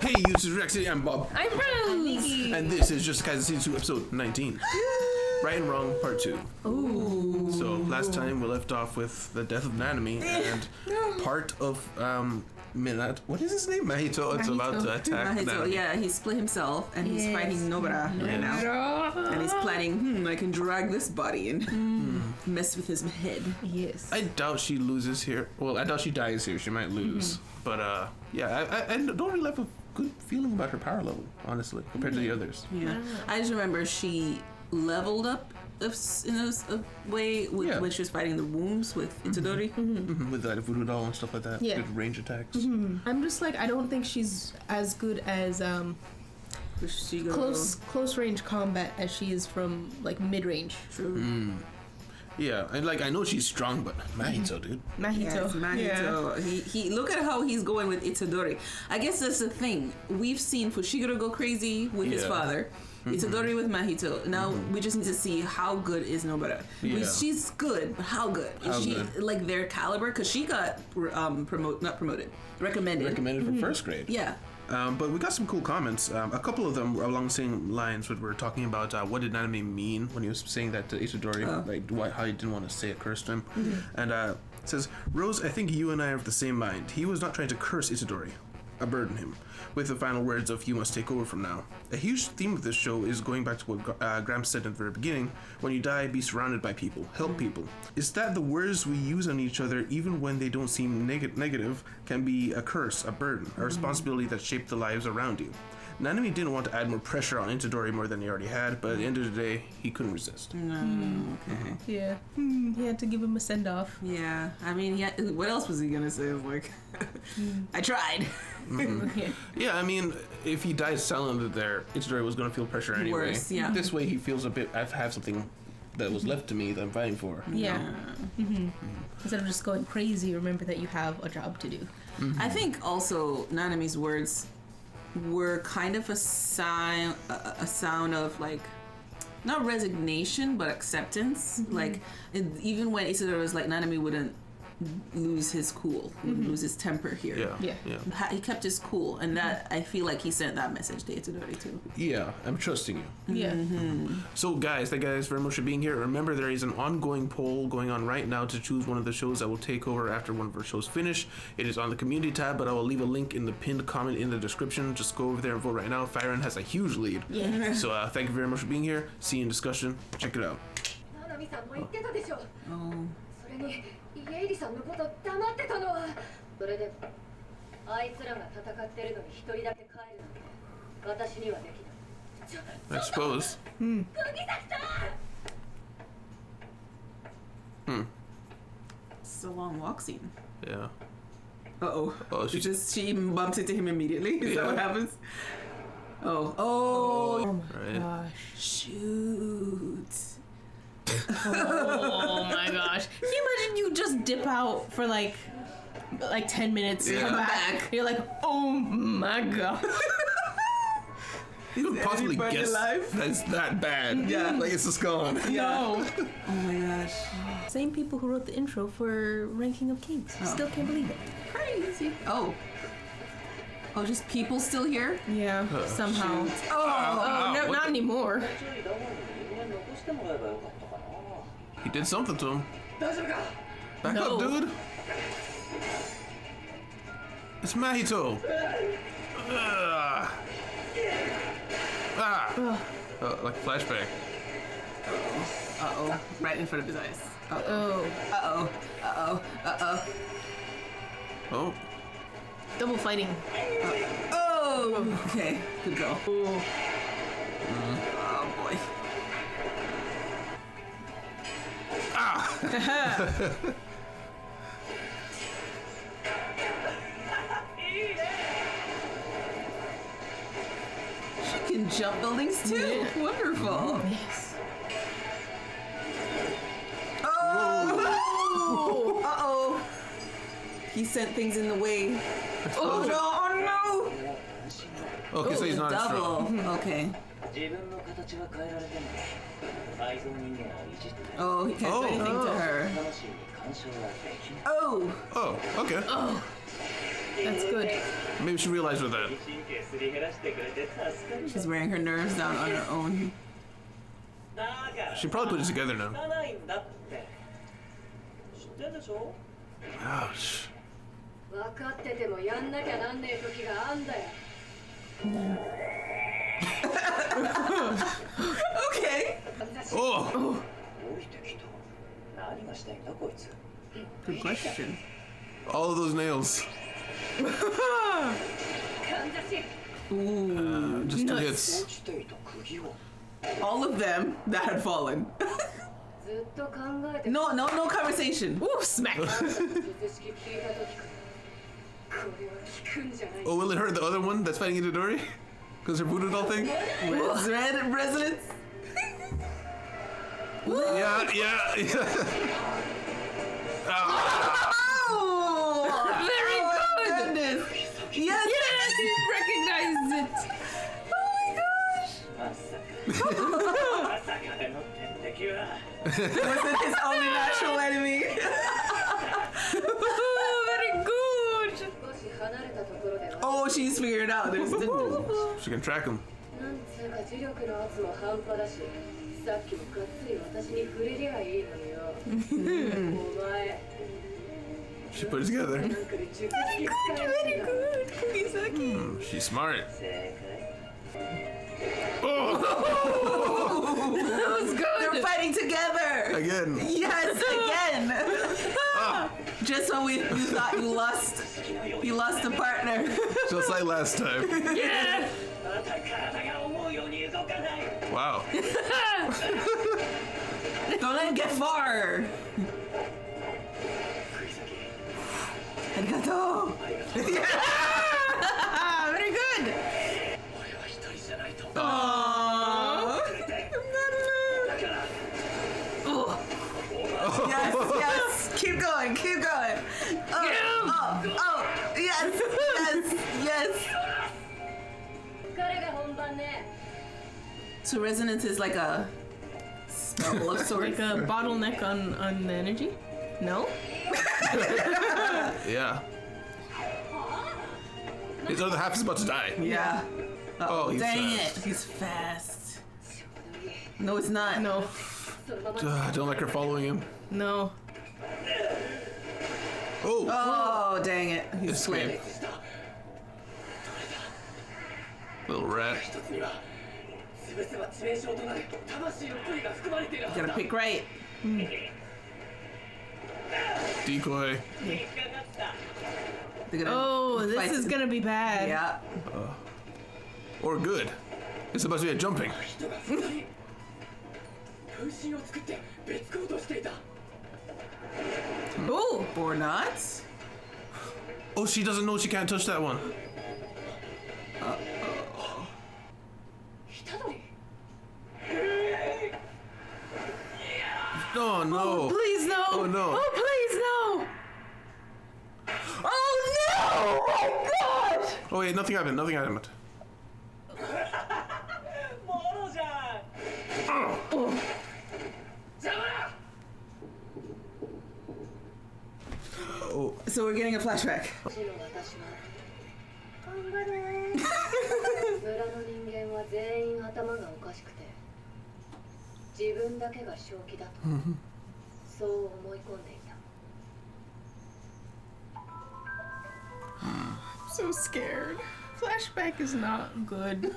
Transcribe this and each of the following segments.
Hey, YouTube Rexy, I'm Bob. I'm Rose. And this is Just Kaisen Season 2, Episode 19. Right and Wrong, Part 2. Ooh. So, last time we left off with the death of Nanami and part of, Minat. What is his name? Mahito. It's about to attack Mahito, Nanami. yeah, he's split himself and he's fighting Nobara right now. And he's planning, I can drag this body and mess with his head. Yes. I doubt she loses here. Well, I doubt she dies here. She might lose. But, yeah, I don't really have a good feeling about her power level, honestly, compared to the others. Yeah. I just remember she leveled up in a way when she was fighting the wombs with Itadori. With that voodoo doll and stuff like that. Yeah. Good range attacks. I'm just like, I don't think she's as good as close range combat as she is from like mid range. True. Yeah, and like I know she's strong, but Mahito, dude. Mahito. Yes, Mahito. Yeah. He look at how he's going with Itadori. I guess that's the thing. We've seen Fushiguro go crazy with his father. Itadori with Mahito. Now we just need to see how good is Nobara. Yeah. She's good, but how good? Is she like their caliber? Because she got recommended. Recommended for first grade. Yeah. But we got some cool comments. A couple of them were along the same lines. What we were talking about what did Nanami mean when he was saying that to Itadori, how he didn't want to say a curse to him. And it says, Rose, I think you and I are of the same mind. He was not trying to curse Itadori, burden him, with the final words of you must take over from now. A huge theme of this show is going back to what Graham said at the very beginning, when you die, be surrounded by people, help people. Is that the words we use on each other, even when they don't seem negative, can be a curse, a burden, a responsibility that shaped the lives around you. Nanami didn't want to add more pressure on Itadori more than he already had, but at the end of the day, he couldn't resist. Okay. Yeah. He had to give him a send off. Yeah. I mean, what else was he gonna say? Like, I tried. Yeah, I mean, if he dies silent there, Itadori was going to feel pressure anyway. Worse, yeah. This way he feels a bit, I have something that was left to me that I'm fighting for. Yeah. Instead of just going crazy, remember that you have a job to do. I think also Nanami's words were kind of a sound of like, not resignation, but acceptance. Like, even when Itadori was like, Nanami wouldn't lose his cool, wouldn't lose his temper here. Yeah. He kept his cool, and that I feel like he sent that message to Itadori too. Yeah, I'm trusting you. Yeah. So guys, thank you guys very much for being here. Remember, there is an ongoing poll going on right now to choose one of the shows that will take over after one of our shows finish. It is on the community tab, but I will leave a link in the pinned comment in the description. Just go over there and vote right now. Firen has a huge lead. Yeah. So thank you very much for being here. See you in discussion. Check it out. エイリさんのこと黙ってたのはそれであいつらが戦ってるのに一人だけ帰るなんて私にはできない I suppose. It's a long walk scene. Yeah. Oh, she bumps into him immediately. Is that what happens? Oh Right. Gosh. Shoot. Oh my gosh. Can you imagine you just dip out for like 10 minutes, come back. You're like, oh my god. You could possibly guess that's that bad. Yeah. Like it's just gone. No. Oh my gosh. Same people who wrote the intro for Ranking of Kings. Still can't believe it. Crazy. Oh, just people still here? Yeah, somehow. No, not anymore. He did something to him. Back up, dude. It's Mahito. Like flashback. Right in front of his eyes. Oh. Double fighting. Okay. Good go. Oh boy. She can jump buildings too. Yeah. Wonderful. Yes. Oh. He sent things in the way. Oh no! Okay, so he's not as strong. Double. Okay. Oh, he can't do anything to her. Oh! Oh, okay. Oh. That's good. Maybe she realized with that. She's wearing her nerves down on her own. She probably put it together now. Ouch. 分かっててもやんなきゃなんねえ時があんだよ Okay. Oh! Good question. All of those nails. Ooh. Just two hits. All of them that had fallen. ずっと考えて No conversation. Ooh, smack. 術式聞いた時からこれは効くんじゃない Oh, will it hurt the other one that's fighting Itadori? Because her voodoo doll thing? Red resonance. Yeah. Ah. Oh! Very good. Goodness. Yes. Yes, he recognized it. Oh my gosh. Wasn't his only natural enemy. Very good. 少し離れたところでは Oh, she's figured out. There's the. She can track him. なんつうか磁力の圧も半端だしさっきもがっつり私に触れりゃいいのによお前 She put it together. なんかで術式使えるんだ She's smart. Oh! That was good. They're fighting together. Again. Yes, again. Ah, Just when you thought you lost a partner. just like last time. Yeah. Wow. Don't let him get far. Arigato. Very good. Aww. Yes. Keep going. Oh, yes. So resonance is like a spell of sorts. Like a bottleneck on the energy? No? Yeah. His other half is about to die. Yeah. Oh, he's dang fast. it. He's fast. No, it's not. No. Don't like her following him. No. Oh! Oh, dang it. He's Escape. split. Little rat. Gotta pick right. Decoy. They're gonna Oh, this fight. is gonna be bad. Yeah. Or good. It's supposed to be a jumping. Ooh. Or not. Oh, she doesn't know she can't touch that one. Oh no. Please no. Oh, no. Oh, please no. Oh no! Oh my gosh! Oh wait, nothing happened. Oh. So we're getting a flashback. 頑張れ村の人間は全員頭がおかしくて自分だけが正気だとそう思い込んでいた I'm so scared. Flashback is not good.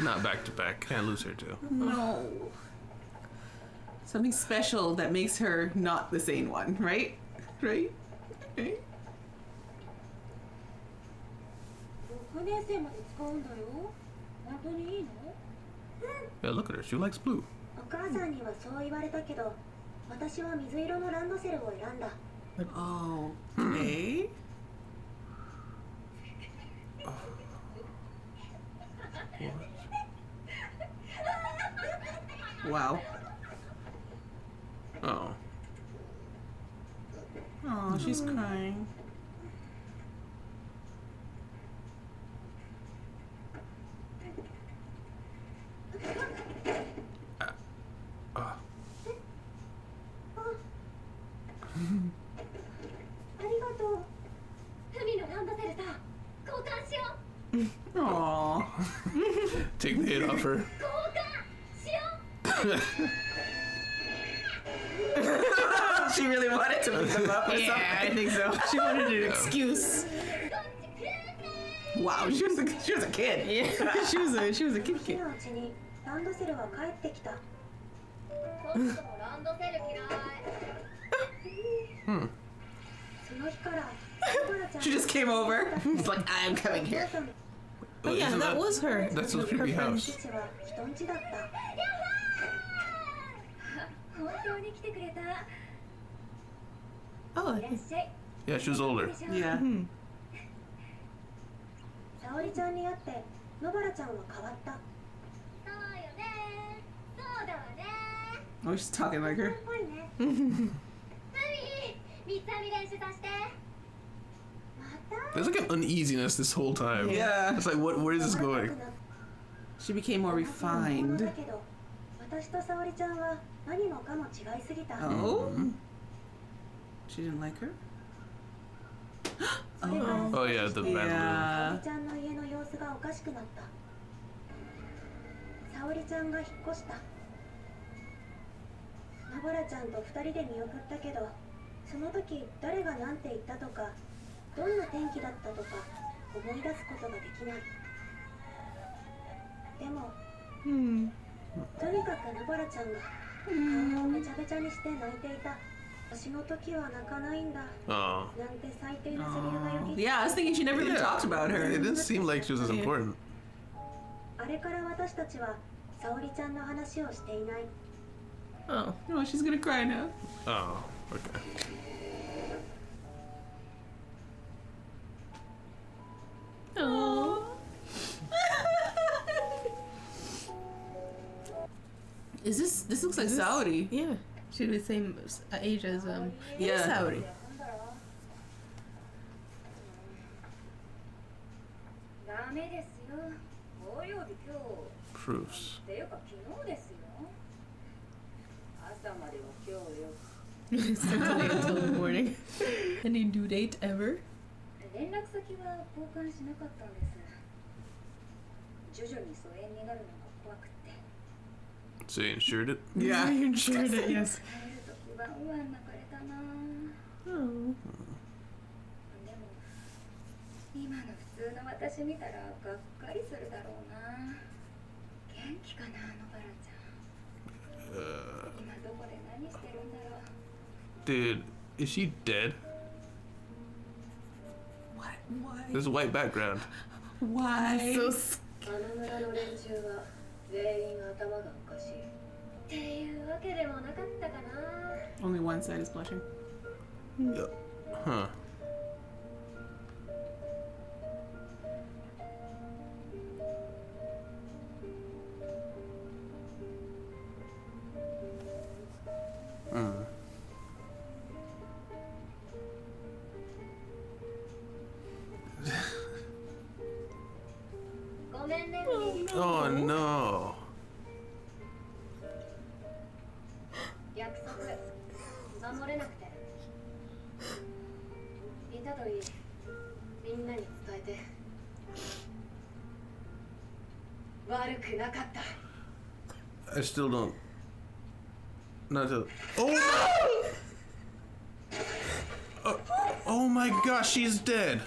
Not back to back. Can't lose her too. No. Something special that makes her not the sane one, right? Right? 6年生まで使うんだよ本当にいいの Yeah, look at her. She likes blue. お母さんにはそう言われたけど私は水色のランドセルを選んだ Oh, okay. Wow. Oh. Oh, she's crying. Ah. ありがとう海のランドセ Aww. Take the hit off her. She really wanted to beat them up or Yeah, something. I think so. She wanted an excuse. Wow, she was a kid. Yeah, she was a kid. 日のうちにランドセルは帰ってきた。そもそもランドセル嫌い。その日からノバラちゃん She just came over. It's like, I'm coming here. Oh yeah, that was her. That's a Her creepy friend. house. 父は人んちだった。本当に来てくれた。 Oh, I いらっ think. しゃい。 Yeah, she was older. Yeah. 沙織ちゃんに会ってノバラちゃんは変わった。そうよね。そうだわね。 Oh, she's talking like her. っぽいね。海、三つ編み練習させて。また。 There's like an uneasiness this whole time. Yeah. It's like, where is this going? She became more refined. だけど、私と沙織ちゃんは何もかも違いすぎた。 Oh? She didn't like her? Oh. Oh yeah, the bad 沙 Yeah. 織ちゃんの家の様子がおかしくなった。沙織ちゃんが引っ越した。ノバラちゃんと二人で見送ったけど、その時誰が何て言ったとか、どんな天気だったとか思い出すことができない。でも、とにかくノバラちゃんが顔をめちゃべちゃにして泣いていた。私の時は泣かないんだ。 Oh. なんて最低なセリフがよぎ Yeah, I was thinking she never even Yeah. talked about It her. didn't seem like she was as important. あれから私たちは沙織ちゃんの話をしていない。 Oh. Oh, she's gonna cry now. Oh, okay. Oh. This looks like Saudi. Yeah. She's the same age as Yeah. Saudi. ダメですよ。法曜日今日。 Proofs. っていうか昨日ですよ。朝までは今日よ。 Certainly until the morning. Any due date ever? 連絡先は交換しなかったんです。徐々に疎遠になるのが怖くて。 So you insured it? Yeah. You insured it, yes. 帰るときワンワン泣かれたな。 Oh. でも今の普通の私見たらがっかりするだろうな。元気かな、ノバラちゃん。今どこで何してるんだろう。 Dude, is she dead? What? There's a white background. Why? So あの村の連中は全員頭がおかしい。っていうわけでもなかったかな。 Only one side is blushing. Yeah. Huh. Hmm. ごめんね、ミリー。 Oh no. 約束守れなくて。虎杖、みんなに伝えて。悪くなかった。 I still don't. Not to. Oh! Oh my gosh, she's dead.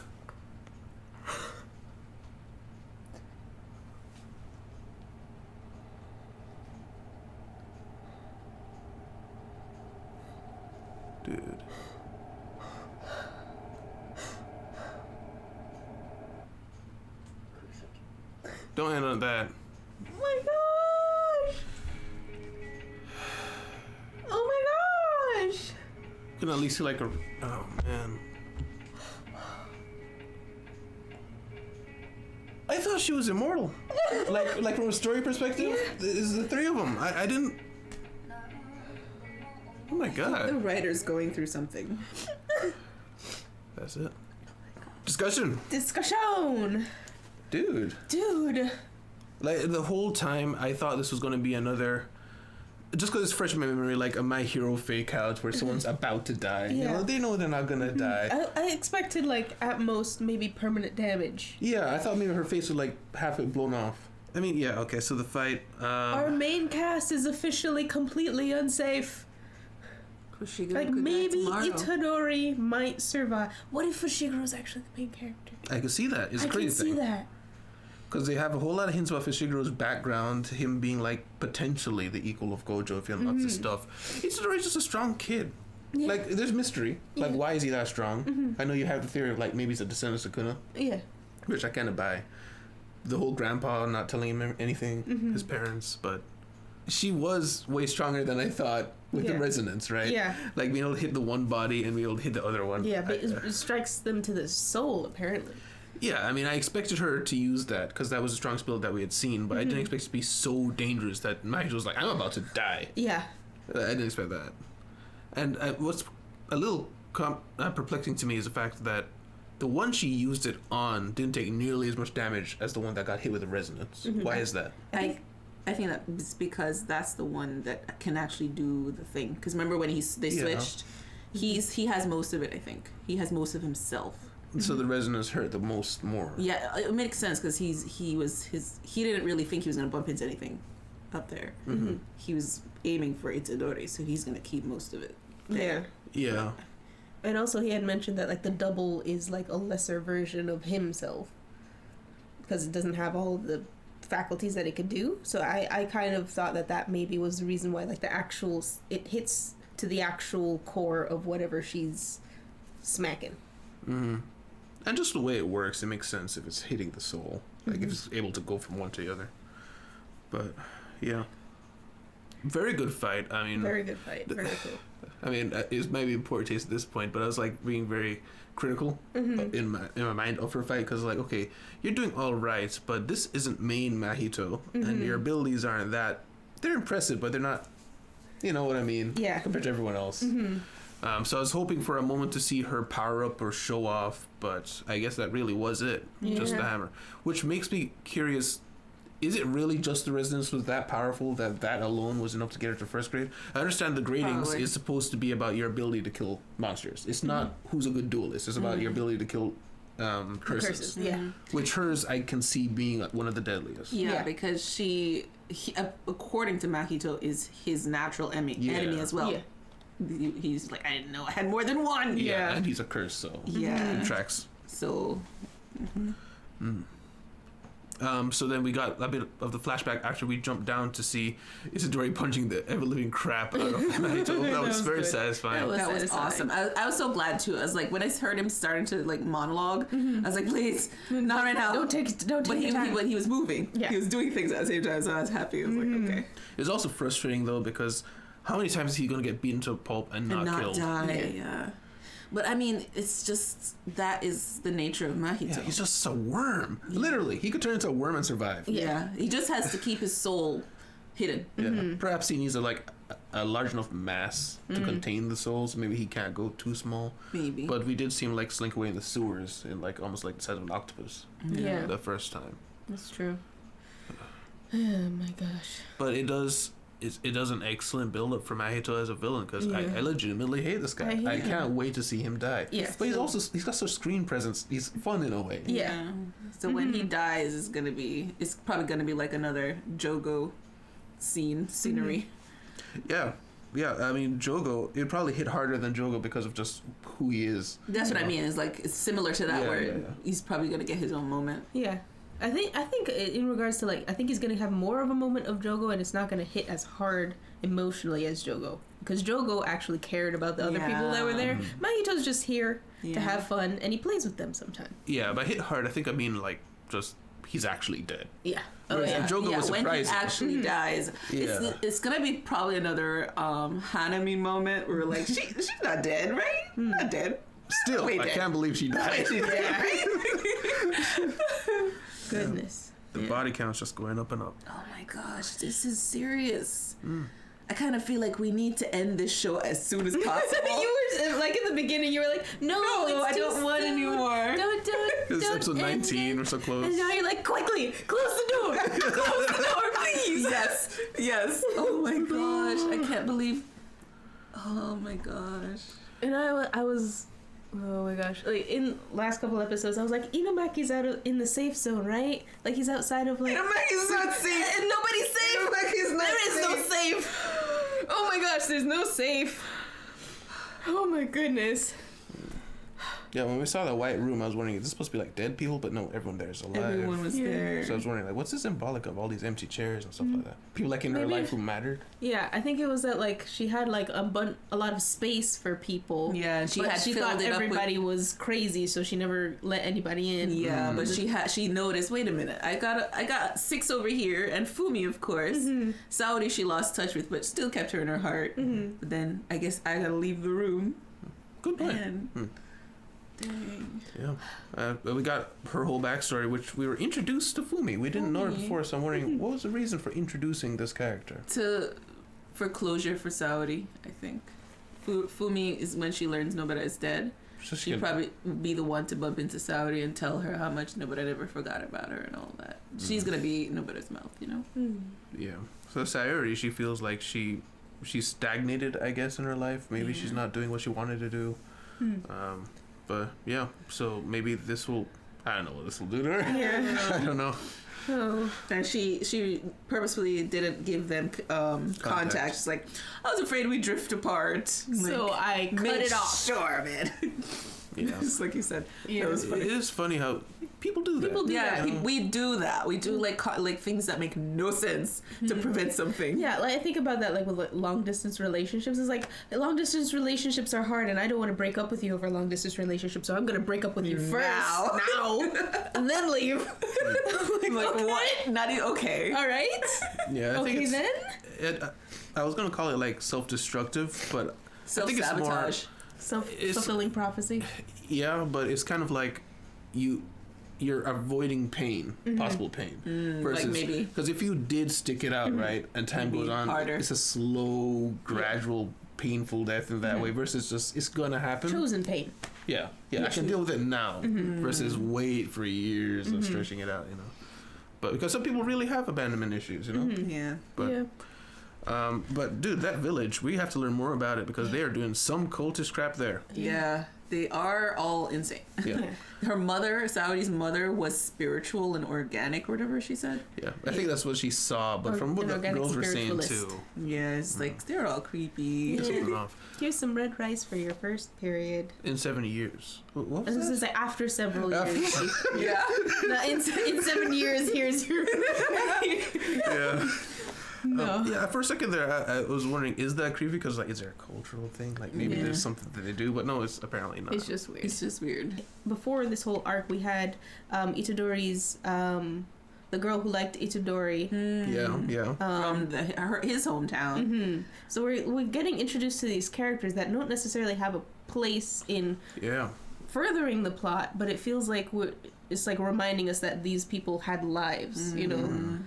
Dude. Don't end on that. Oh my gosh! Oh my gosh! Can at least see like a. Oh man. I thought she was immortal. like from a story perspective, there's the three of them. I didn't. Oh my The god. writer's going through something. That's it. Discussion, Discussion! dude. Dude! Like the whole time, I thought this was going to be another just because it's fresh in my memory, like a My Hero fake out where someone's about to die. Yeah. You know, they know they're not gonna die. I expected like at most maybe permanent damage. Yeah, I thought maybe her face would like have it blown off. I mean, yeah, okay. So the fight. Our main cast is officially completely unsafe. Like maybe Itadori might survive. What if Fushiguro's actually the main character? I can see that. It's a crazy thing. I can see that. Because they have a whole lot of hints about Fushiguro's background, him being like potentially the equal of Gojo if he unlocks his stuff. Itadori's just a strong kid. Yeah. Like there's mystery. Like why is he that strong? I know you have the theory of like maybe he's a descendant of Sukuna. Yeah. Which I kind of buy. The whole grandpa not telling him anything, his parents, but she was way stronger than I thought with the resonance, right? Yeah. Like being able to hit the one body and being able to hit the other one. Yeah, but it strikes them to the soul apparently. Yeah, I mean, I expected her to use that because that was a strong spell that we had seen, but I didn't expect it to be so dangerous that Mahito was like, I'm about to die. Yeah. I didn't expect that. And what's a little perplexing to me is the fact that the one she used it on didn't take nearly as much damage as the one that got hit with the resonance. Why is that? I think that it's because that's the one that can actually do the thing. Because remember when they switched, he has most of it. I think he has most of himself. So the resonance hurt the most more. Yeah, it makes sense because he didn't really think he was gonna bump into anything up there. He was aiming for Itadori, so he's gonna keep most of it there. Yeah. And also he had mentioned that like the double is like a lesser version of himself because it doesn't have all of the faculties that it could do. So I kind of thought that maybe was the reason why like the actual it hits to the actual core of whatever she's smacking. And just the way it works, it makes sense if it's hitting the soul. Like if it's able to go from one to the other. But yeah. Very good fight. I mean, very good fight. Very cool. I mean, it might be in poor taste at this point, but I was like being very critical in my mind of her fight because like, okay, you're doing all right, but this isn't main Mahito, and your abilities aren't that. They're impressive, but they're not. You know what I mean? Yeah. Compared to everyone else. So I was hoping for a moment to see her power up or show off, but I guess that really was it. Just the hammer, which makes me curious. Is it really just the resonance was that powerful that alone was enough to get her to first grade? I understand the gradings is supposed to be about your ability to kill monsters. It's not who's a good duelist. It's about your ability to kill curses. Which hers I can see being one of the deadliest. Yeah, because he according to Mahito is his natural enemy as well. He's like, I didn't know I had more than one. Yeah, and he's a curse, so it tracks. So. So then we got a bit of the flashback after we jumped down to see Itadori punching the ever-living crap out of Mahito. That was very satisfying. That was awesome. I was so glad too. I was like, when I heard him starting to like monologue, I was like, please, not right now. Don't take time. But he was moving. Yeah. He was doing things at the same time, so I was happy. I was like, okay. It was also frustrating though because how many times is he going to get beaten to a pulp and not killed? Die. Yeah. But I mean, it's just that is the nature of Mahito. Yeah, he's just a worm. Literally, he could turn into a worm and survive. Yeah, he just has to keep his soul hidden. Yeah, perhaps he needs a large enough mass to contain the soul, so maybe he can't go too small. Maybe. But we did see him like slink away in the sewers in like almost like the size of an octopus. Yeah, the first time. That's true. Oh my gosh. But it does an excellent build up for Mahito as a villain because I legitimately hate this guy. I can't wait to see him die. Yeah. But he's got such screen presence. He's fun in a way. Yeah. So when he dies, it's probably gonna be like another Jogo scenery. Yeah. Yeah, I mean Jogo, it'd probably hit harder than Jogo because of just who he is. That's what I mean. It's similar to that where he's probably gonna get his own moment. Yeah. I think in regards to like, I think he's gonna have more of a moment of Jogo, and it's not gonna hit as hard emotionally as Jogo, because Jogo actually cared about the other people that were there. Mahito's just here to have fun, and he plays with them sometimes. Yeah, but hit hard, I think I mean like just he's actually dead. Yeah. Jogo was surprised. When he actually dies, it's gonna be probably another Hanami moment where like she's not dead, right? Not dead. Still, I can't believe she died. She's dead, right? Goodness. The body count's just going up and up. Oh my gosh, this is serious. I kind of feel like we need to end this show as soon as possible. You were like in the beginning, you were like, no, I don't want anymore. Don't do it. is episode 19. We're so close. And now you're like, quickly, close the door. Close the door, please. Yes. Oh my gosh. I can't believe. Oh my gosh. And I was, oh my gosh. Like, in last couple episodes, I was like, Inamaki's in the safe zone, right? Like, he's outside of, like... Inamaki's not safe. And nobody's safe. Inamaki's not There is no safe. Oh my gosh, there's no safe. Oh my goodness. Yeah, when we saw the white room, I was wondering, is this supposed to be like dead people? But no, everyone there is alive. Everyone was there. So I was wondering, like, what's this symbolic of all these empty chairs and stuff like that? People like in her life who mattered. Yeah, I think it was that like she had like a lot of space for people. Yeah, and she thought everybody was crazy, so she never let anybody in. Yeah, but she noticed. Wait a minute, I got 6 over here, and Fumi, of course. Saori she lost touch with, but still kept her in her heart. But then I guess I gotta leave the room. Good plan. Dang. Yeah. We got her whole backstory, which we were introduced to Fumi. We didn't know her before, so I'm wondering, what was the reason for introducing this character? For closure for Saori, I think. Fumi is when she learns Nobara is dead. So she'd probably be the one to bump into Saori and tell her how much Nobara never forgot about her and all that. She's gonna be Nobara's mouth, you know? Yeah. So Saori, she feels like she's stagnated, I guess, in her life. Maybe she's not doing what she wanted to do. But yeah, so maybe this will, I don't know what this will do to her. Yeah. I don't know. Oh. And she purposefully didn't give them contact. She's like, I was afraid we'd drift apart. So I cut it off. Sure, man. Yeah. Just like you said. Yeah. That was funny. It is funny how people do that. We do that. We do like things that make no sense to prevent something. Yeah, like I think about that like with like, long distance relationships. It's like long distance relationships are hard, and I don't want to break up with you over a long distance relationship, so I'm gonna break up with you first now, and then leave. Like okay. what? Not even okay. All right. Yeah. I think okay then. I was gonna call it like self-destructive, but I think it's more self-fulfilling prophecy. Yeah, but it's kind of like you're avoiding pain, possible pain. Versus, like maybe. Because if you did stick it out, right, and time goes on, harder. It's a slow, gradual, painful death in that way versus just, it's gonna happen. Chosen pain. Yeah, I can deal with it now versus wait for years of stretching it out, you know. But because some people really have abandonment issues, you know. Yeah. But, yeah. But dude, that village, we have to learn more about it because they are doing some cultist crap there. Yeah, they are all insane. Yeah. Her mother, Saori's mother, was spiritual and organic, or whatever she said. Yeah, I think that's what she saw, but from what the girls were saying too. Yeah, it's like they're all creepy. Yeah. Here's some red rice for your first period. In 70 years. What was this that? is like after several years. Yeah. No, in 7 years, here's your. Yeah. No. Yeah, for a second there, I was wondering, is that creepy? Because, like, is there a cultural thing? Like, maybe there's something that they do, but no, it's apparently not. It's just weird. It's just weird. Before this whole arc, we had Itadori's, the girl who liked Itadori. Yeah. From his hometown. So we're getting introduced to these characters that don't necessarily have a place in furthering the plot, but it feels like it's like reminding us that these people had lives, you know?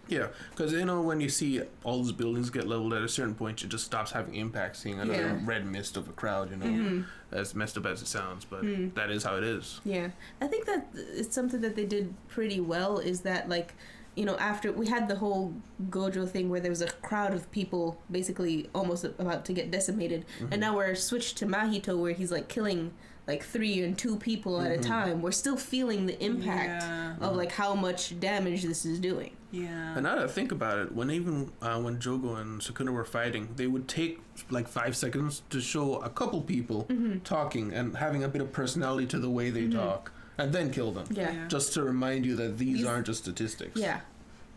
Yeah, because, you know, when you see all those buildings get leveled at a certain point, it just stops having impact, seeing another red mist of a crowd, you know, as messed up as it sounds, but that is how it is. Yeah. I think that it's something that they did pretty well is that, like, you know, after we had the whole Gojo thing where there was a crowd of people basically almost about to get decimated, and now we're switched to Mahito where he's, like, killing like 3 and 2 people at a time. We're still feeling the impact of like how much damage this is doing. Yeah. And now that I think about it, when Jogo and Sukuna were fighting, they would take like 5 seconds to show a couple people talking and having a bit of personality to the way they talk, and then kill them. Yeah. Just to remind you that these aren't just statistics. Yeah.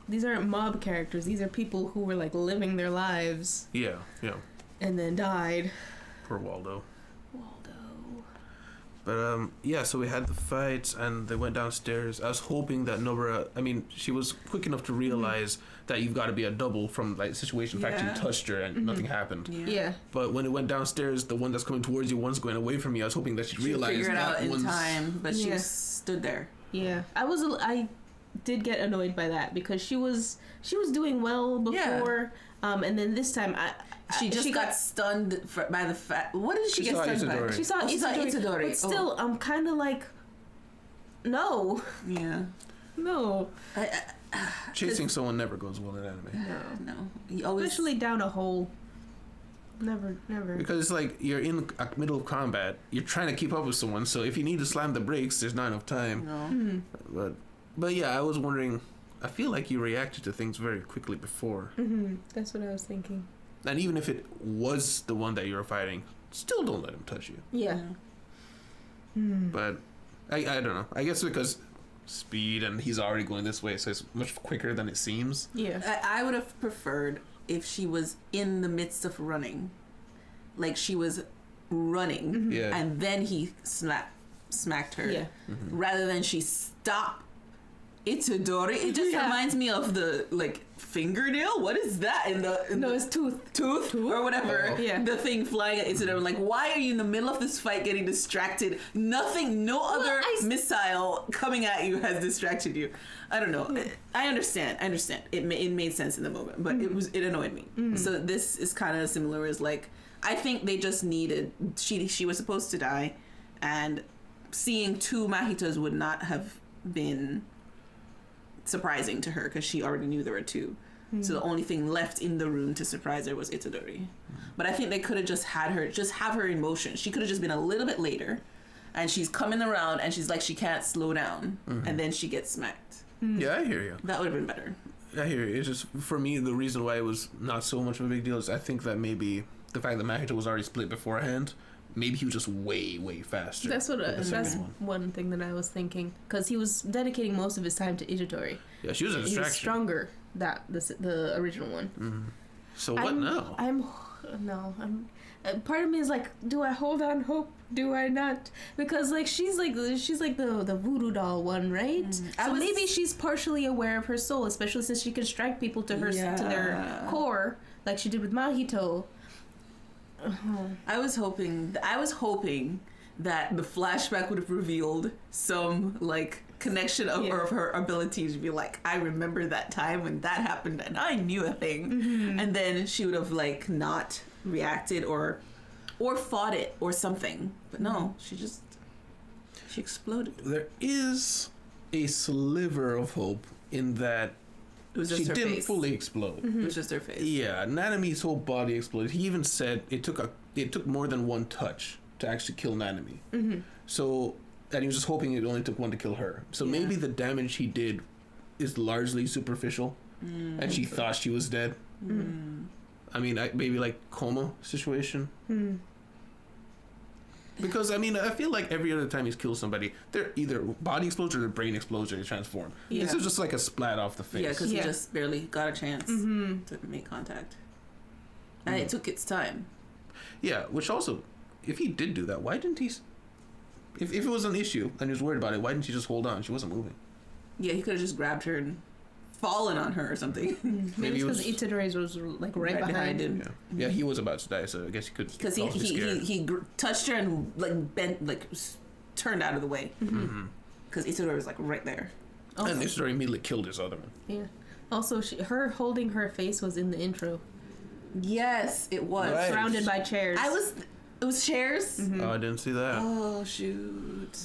These aren't mob characters. These are people who were like living their lives. Yeah. And then died. Poor Waldo. But, so we had the fights, and they went downstairs. I was hoping that Nobara, she was quick enough to realize that you've got to be a double from, like, situation. In fact, you touched her and nothing happened. Yeah. But when it went downstairs, the one that's coming towards you, one's going away from you. I was hoping that she'd realize figure it that out in one's... time, but she stood there. Yeah. I did get annoyed by that, because she was doing well before, and then this time, she got stunned by the fact. What did she get stunned by? She saw Itadori. But still, I'm kind of like, No. Yeah. No. Chasing someone never goes well in anime. No. You always... Especially down a hole. Never. Because it's like you're in the middle of combat. You're trying to keep up with someone. So if you need to slam the brakes, there's not enough time. No. But yeah, I was wondering. I feel like you reacted to things very quickly before. That's what I was thinking. And even if it was the one that you were fighting, still don't let him touch you. Yeah. But I don't know. I guess because speed and he's already going this way, so it's much quicker than it seems. Yeah. I would have preferred if she was in the midst of running. Like she was running. Yeah. And then he smacked her. Yeah. Rather than she stopped Itadori. It just reminds me of the like fingernail. What is that? No, it's tooth or whatever. Oh. Yeah. The thing flying at Itadori. I'm like, why are you in the middle of this fight getting distracted? Nothing, no other missile coming at you has distracted you. I don't know. I understand. It made sense in the moment, but it annoyed me. So this is kind of similar. As like, I think they just needed. She was supposed to die, and seeing two Mahitos would not have been surprising to her because she already knew there were two. So the only thing left in the room to surprise her was Itadori. But I think they could have just had her have her in motion. She could have just been a little bit later, and she's coming around and she's like she can't slow down, and then she gets smacked. Yeah, I hear you. That would have been better. I hear you. It's just for me the reason why it was not so much of a big deal is I think that maybe the fact that Mahito was already split beforehand. Maybe he was just way faster. That's one thing that I was thinking, because he was dedicating most of his time to Itadori. Yeah, she was a distraction. He was stronger the original one. So what now? Part of me is like, do I hold on hope? Do I not? Because like she's like the voodoo doll one, right? So maybe she's partially aware of her soul, especially since she can strike people to their core, like she did with Mahito. I was hoping that the flashback would have revealed some like connection of her ability to be like, I remember that time when that happened and I knew a thing, and then she would have like not reacted or fought it or something. But no, she exploded. There is a sliver of hope in that. It was just she her didn't face. fully explode. It was just her face. Yeah, Nanami's whole body exploded. He even said it took more than one touch to actually kill Nanami. So, and he was just hoping it only took one to kill her. So maybe the damage he did is largely superficial, and she thought she was dead. I mean, maybe like coma situation. Because, I mean, I feel like every other time he's killed somebody, they're either body explodes or their brain explodes or they transform. Yeah. This is just like a splat off the face. Yeah, because he just barely got a chance to make contact. And it took its time. Yeah, which also, if he did do that, why didn't he... If it was an issue and he was worried about it, why didn't he just hold on? She wasn't moving. Yeah, he could have just grabbed her and fallen on her or something. Maybe it's because Itadori was like right behind him. Yeah, he was about to die, so I guess he could. Because he touched her and like bent, like turned out of the way. Because Itadori was like right there. And Itadori immediately killed his other one. Yeah. Also, her holding her face was in the intro. Yes, it was. Right. Surrounded by chairs. It was chairs. Oh, I didn't see that. Oh shoot!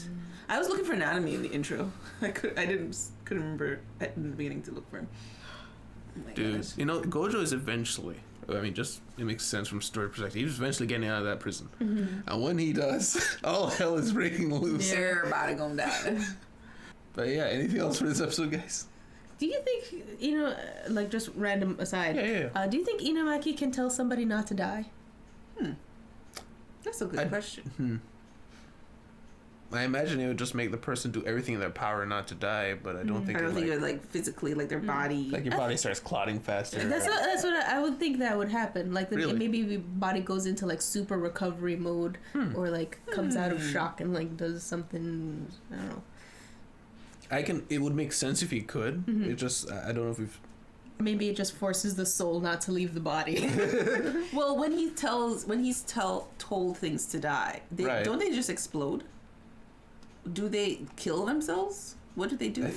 I was looking for anatomy in the intro. Couldn't remember in the beginning to look for him. Oh Dude, gosh. You know, Gojo is eventually. I mean, just it makes sense from story perspective. He's eventually getting out of that prison, and when he does, all hell is breaking loose. Everybody gonna die. But yeah, anything else for this episode, guys? Do you think like just random aside? Yeah. Do you think Inamaki can tell somebody not to die? That's a good question. I imagine it would just make the person do everything in their power not to die, but I don't think. I don't think it would like physically, like their body. Like your body starts clotting faster. That's what I would think that would happen. Like maybe the body goes into like super recovery mode, or like comes out of shock and like does something. I don't know. It would make sense if he could. It just I don't know if we've. Maybe it just forces the soul not to leave the body. Well, when he's told things to die, don't they just explode? Do they kill themselves? What do they do?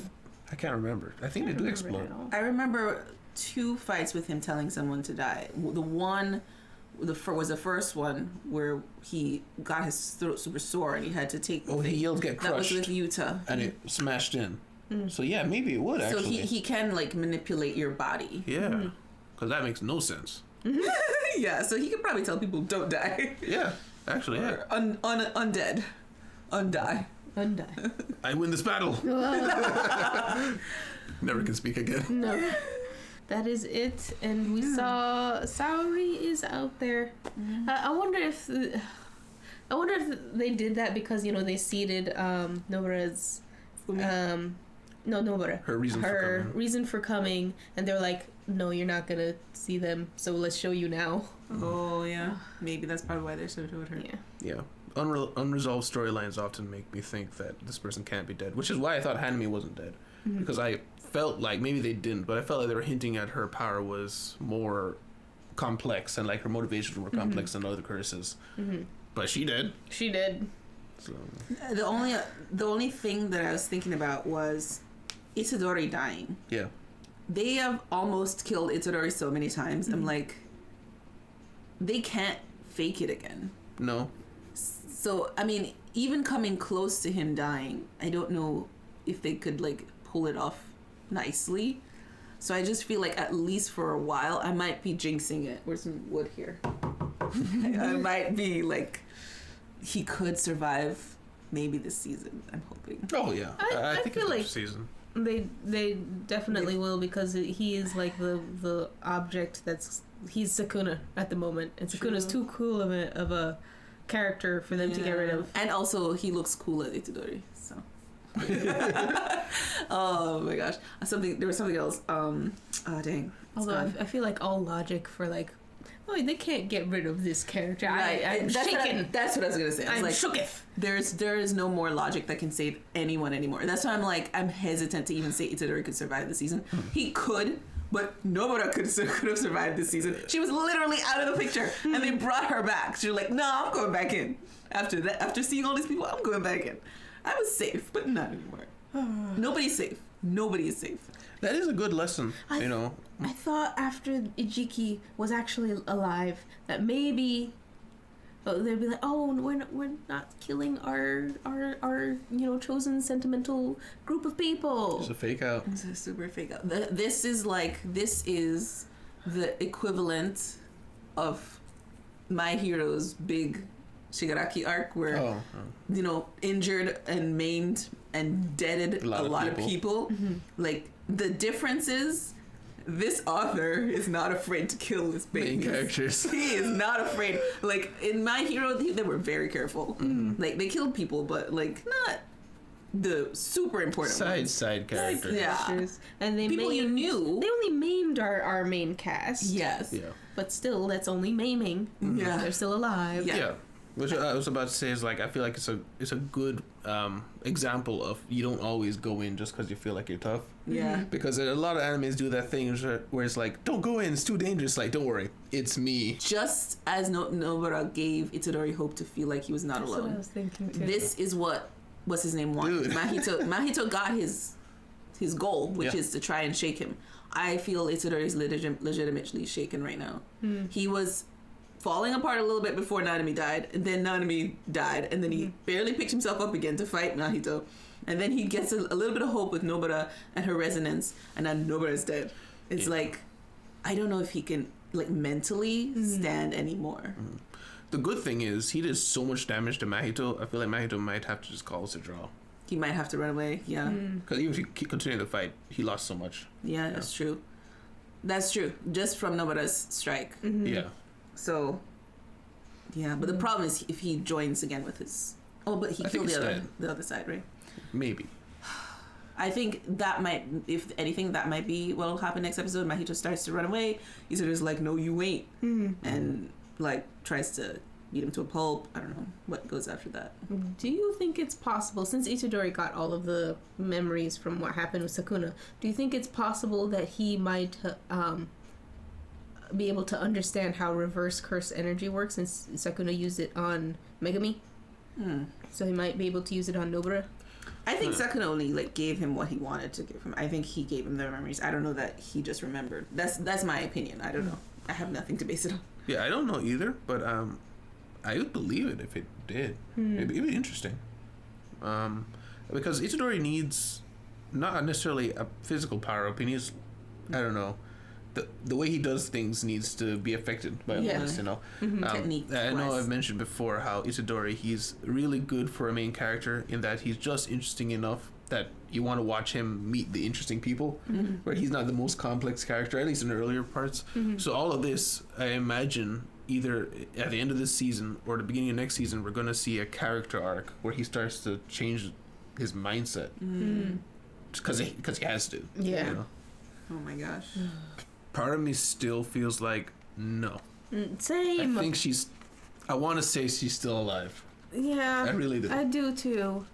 I can't remember. I think they do explode. I remember 2 fights with him telling someone to die. The one was the first one where he got his throat super sore and he had to take. Oh, he yelled "get crushed." That was with Yuta, and it smashed in. So yeah, maybe it would actually. So he can like manipulate your body. Yeah, because that makes no sense. Yeah, so he could probably tell people don't die. Yeah, actually, yeah. Undead, undie. I win this battle. Never can speak again. No. That is it, and we saw Saori is out there. I wonder if they did that because they seeded Nobara's Nobara, her reason for coming, and they're like, no, you're not gonna see them, so let's show you now. Oh yeah, maybe that's probably why they're so showed her. Yeah. Unresolved storylines often make me think that this person can't be dead, which is why I thought Hanami wasn't dead, because I felt like maybe they didn't, but I felt like they were hinting at her power was more complex and like her motivations were more complex than other curses. But she did. So the only thing that I was thinking about was Itadori dying. Yeah, they have almost killed Itadori so many times. I'm like, they can't fake it again. No. So I mean, even coming close to him dying, I don't know if they could like pull it off nicely. So I just feel like at least for a while I might be jinxing it. Where's some wood here? I might be like, he could survive maybe this season, I'm hoping. Oh yeah, I think feel it's like this season. They definitely will, because he is like the object he's Sukuna at the moment, and Sukuna's too cool of a character for them to get rid of. And also he looks cool at Itadori, so. Oh my gosh, there was something else. Dang. Although I feel like all logic for like, oh, they can't get rid of this character. Right. I'm shaken. That's what I was gonna say. I'm like, shooketh. There is no more logic that can save anyone anymore. That's why I'm hesitant to even say Itadori could survive the season. He could, but Nobara could have survived this season. She was literally out of the picture, and they brought her back. She was like, "No, I'm going back in." After that, after seeing all these people, I'm going back in. I was safe, but not anymore. Nobody's safe. Nobody is safe. That is a good lesson, I thought after Ijiki was actually alive that maybe they'd be like, oh, we're not killing our chosen sentimental group of people. It's a fake out. It's a super fake out. This is the equivalent of My Hero's big Shigaraki arc, where injured and maimed and deaded a lot of people. Like, the difference is this author is not afraid to kill his babies. Main characters. He is not afraid. Like, in My Hero, they were very careful. Like, they killed people, but like not the super important side characters. Yeah. And they people you knew. They only maimed our main cast. Yes. Yeah. But still, that's only maiming. Yeah. They're still alive. Yeah. Which I was about to say is, like, I feel like it's a good example of you don't always go in just because you feel like you're tough. Yeah. Because a lot of animes do that thing where it's like, don't go in, it's too dangerous. Like, don't worry, it's me. Just as Nobara gave Itadori hope to feel like he was not That's alone. what I was thinking too. This is what's his name wanted. Dude. Mahito got his goal, which is to try and shake him. I feel Itadori is legitimately shaken right now. He was falling apart a little bit before Nanami died, and then Nanami died, and then he barely picked himself up again to fight Mahito, and then he gets a little bit of hope with Nobara and her resonance, and then Nobara's dead. It's like, I don't know if he can like mentally stand anymore. The good thing is he did so much damage to Mahito. I feel like Mahito might have to just call us a draw. He might have to run away. Yeah. Because even if he continued the fight, he lost so much. Yeah, that's true. That's true. Just from Nobara's strike. Yeah. So, yeah, but the problem is if he joins again with his... Oh, but he killed the other side, right? Maybe. I think that might, if anything, that might be what'll happen next episode. Mahito starts to run away. Isaru's like, no, you ain't. And, like, tries to beat him to a pulp. I don't know what goes after that. Do you think it's possible, since Itadori got all of the memories from what happened with Sukuna, do you think it's possible that he might... be able to understand how reverse curse energy works, since Sakuna used it on Megami? So he might be able to use it on Nobara? I think Sakuna only like gave him what he wanted to give him. I think he gave him the memories. I don't know that he just remembered. That's my opinion. I don't know. I have nothing to base it on. Yeah, I don't know either, but I would believe it if it did. It'd be interesting. Because Itadori needs not necessarily a physical power up. He needs, I don't know, the way he does things needs to be affected by all this, you know. Technique. I know I've mentioned before how Itadori, he's really good for a main character in that he's just interesting enough that you want to watch him meet the interesting people, where he's not the most complex character, at least in the earlier parts. So all of this, I imagine, either at the end of this season or the beginning of next season, we're going to see a character arc where he starts to change his mindset. Because he has to. Yeah. You know? Oh my gosh. Part of me still feels like no. Same. I think I want to say she's still alive. Yeah. I really do. I do too.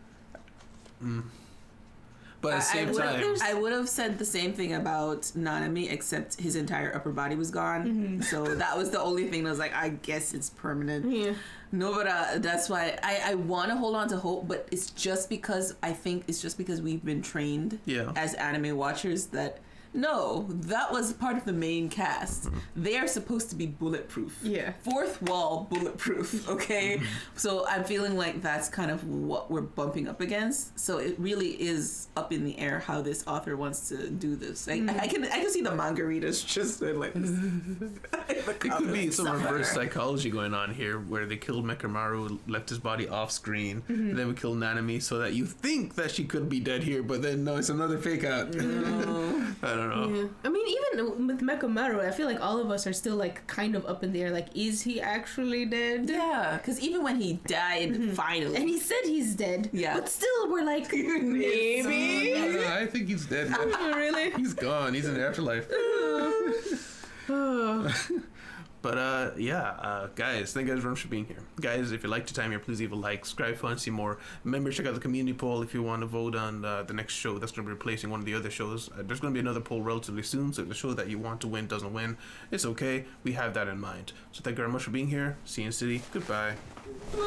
But at the same time, I would have said the same thing about Nanami, except his entire upper body was gone. So that was the only thing that was like, I guess it's permanent. Yeah. Nobara, that's why I want to hold on to hope, but it's just because we've been trained as anime watchers that no, that was part of the main cast. They are supposed to be bulletproof. Yeah. Fourth wall bulletproof, okay? So I'm feeling like that's kind of what we're bumping up against. So it really is up in the air how this author wants to do this. I can see the manga readers just like it could be some reverse psychology going on here where they killed Mekamaru, left his body off screen, and then we killed Nanami so that you think that she could be dead here, but then no, it's another fake out. I don't know. Yeah. I mean, even with Mekamaru, I feel like all of us are still like kind of up in the air. Like, is he actually dead? Yeah, because even when he died, finally, and he said he's dead. Yeah, but still, we're like, maybe. I think he's dead. Really? He's gone. He's in the afterlife. But guys, thank you guys very much for being here. Guys, if you liked your time here, please leave a like, subscribe if you want to see more. Remember, check out the community poll if you want to vote on the next show that's going to be replacing one of the other shows. There's going to be another poll relatively soon, so if the show that you want to win doesn't win, it's okay. We have that in mind. So thank you very much for being here. See you in City. Goodbye. Bye.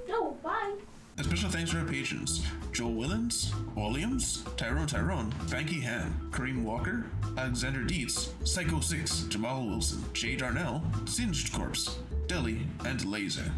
Oh, bye. A special thanks to our patrons: Joel Willens, Williams, Tyrone, Banky Han, Kareem Walker, Alexander Dietz, Psycho 6, Jamal Wilson, Jay Darnell, Singed Corpse, Deli, and Laser.